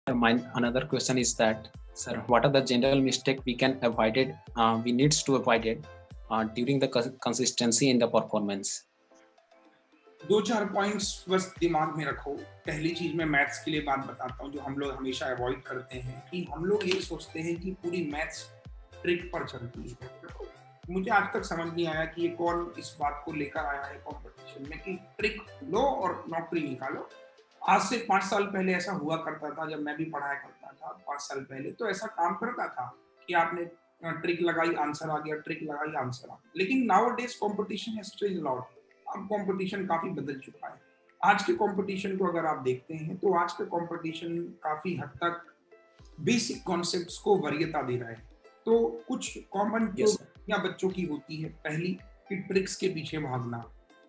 My another question is that, sir, what are the general mistake we can avoid it? We needs to avoid it during the consistency in the performance. दो चार points बस दिमाग में रखो। पहली चीज मैं मैथ्स के लिए बात बताता हूँ जो हम लोग हमेशा अवॉइड करते हैं कि हम लोग ये सोचते हैं कि पूरी मैथ्स ट्रिक पर चलती है। मुझे आज तक समझ नहीं आया कि ये कौन इस बात को लेकर आया है कॉम्पिटिशन में कि ट्रिक लो और नौकरी निकालो। आज से 5 साल पहले ऐसा हुआ करता था, जब मैं भी पढ़ाया करता था 5 साल पहले, तो ऐसा काम करता था कि आपने ट्रिक लगाई आंसर आ गया, ट्रिक लगाई आंसर आ गया। लेकिन now days competition has changed lot. अब कंपटीशन काफी बदल चुका है। आज के कंपटीशन को अगर आप देखते हैं तो आज का कंपटीशन काफी हद तक बेसिक कॉन्सेप्ट्स को वरीयता दे रहा है। तो कुछ कॉमन Yes, sir. या बच्चों की होती है, पहली कि ट्रिक्स के पीछे भागना।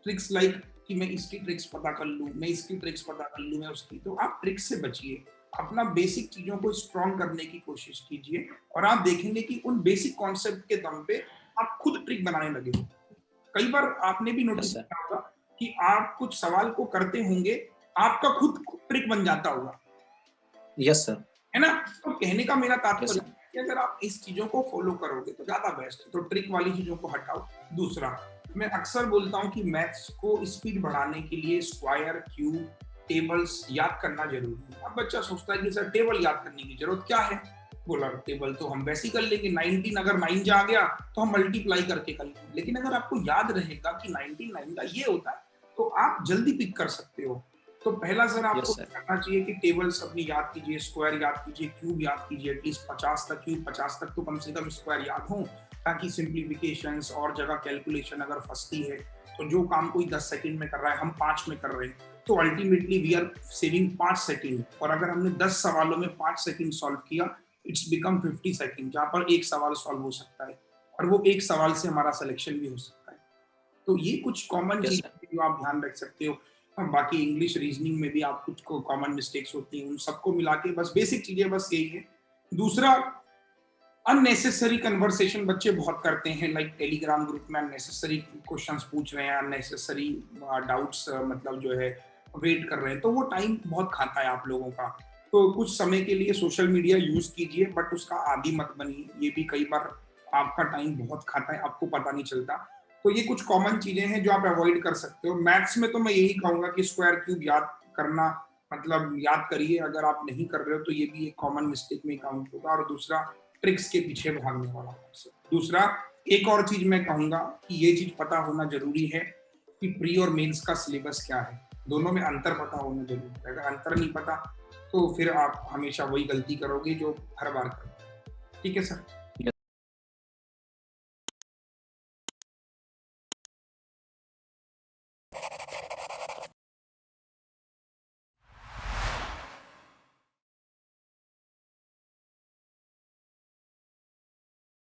ट्रिक्स लाइक कि मैं इसकी ट्रिक्स पता कर लूं, मैं इसकी ट्रिक्स पता कर लूं, मैं उसकी। तो आप ट्रिक्स से बचिए, अपना बेसिक चीजों को स्ट्रॉन्ग करने की कोशिश कीजिए और आप देखेंगे कि उन बेसिक कॉन्सेप्ट के दम पे आप खुद ट्रिक बनाने लगे। कई बार आपने भी Yes, नोटिस sir. किया होगा कि आप कुछ सवाल को करते होंगे, आपका खुद ट्रिक बन जाता होगा, Yes, sir. है ना? तो कहने का मेरा Yes, तात्पर्य sir. है कि अगर आप इस चीजों को फॉलो करोगे तो ज्यादा बेस्ट है। तो ट्रिक वाली चीजों को हटाओ। दूसरा, मैं अक्सर बोलता हूँ कि मैथ्स को स्पीड बढ़ाने के लिए स्क्वायर, क्यूब, टेबल्स याद करना जरूरी है। अब बच्चा सोचता है कि सर टेबल याद करने की जरूरत क्या है? बोला टेबल तो हम वैसे ही कर लेंगे, 19 अगर 9 जा गया तो हम मल्टीप्लाई करके कर लेंगे। लेकिन अगर आपको याद रहेगा कि 19 9 का ये होता है तो आप जल्दी पिक कर सकते हो। तो पहला सर आपको Yes, sir. करना चाहिए कि टेबल्स अपनी याद कीजिए, स्क्वायर याद कीजिए, क्यूब याद कीजिए। एटलीस्ट 50 तक क्यूब, 50 तक तो कम से कम स्क्वायर याद हो, ताकि सिंप्लीफिकेशंस और जगह कैलकुलेशन अगर फंसती है तो जो काम कोई 10 सेकंड में कर रहा है हम 5 में कर रहे हैं, तो ultimately we are saving 5 second. और अगर हमने 10 सवालों में 5 सेकंड सॉल्व किया, इट्स बिकम 50 सेकंड, जहां पर एक सवाल सॉल्व हो सकता है और वो एक सवाल से हमारा सिलेक्शन भी हो सकता है। तो ये कुछ कॉमन Yes, चीजें sir. जो आप ध्यान रख सकते हो। बाकी इंग्लिश रीजनिंग में भी आप कुछ को कॉमन मिस्टेक्स होती हैं, उन सबको मिला के बस बेसिक चीजें बस यही है। दूसरा, अननेसेसरी कन्वर्सेशन बच्चे बहुत करते हैं, लाइक टेलीग्राम ग्रुप में अननेसेसरी क्वेश्चंस पूछ रहे हैं, अननेसेसरी डाउट्स मतलब जो है वेट कर रहे हैं, तो वो टाइम बहुत खाता है आप लोगों का। तो कुछ समय के लिए सोशल मीडिया यूज कीजिए, बट उसका आदी मत बनिए। ये भी कई बार आपका टाइम बहुत खाता है, आपको पता नहीं चलता। तो ये कुछ कॉमन चीजें हैं जो आप अवॉइड कर सकते हो। मैथ्स में तो मैं यही कहूंगा कि स्क्वायर क्यूब याद करना, मतलब याद करिए। अगर आप नहीं कर रहे हो तो ये भी एक कॉमन मिस्टेक में काउंट होगा। और दूसरा, ट्रिक्स के पीछे भागने वाला कॉन्सेप्ट। दूसरा, एक और चीज मैं कहूंगा कि ये चीज पता होना जरूरी है कि प्री और मेंस का सिलेबस क्या है। दोनों में अंतर पता होना जरूरी है। अगर अंतर नहीं पता तो फिर आप हमेशा वही गलती करोगे जो हर बार करोगे। ठीक है सर?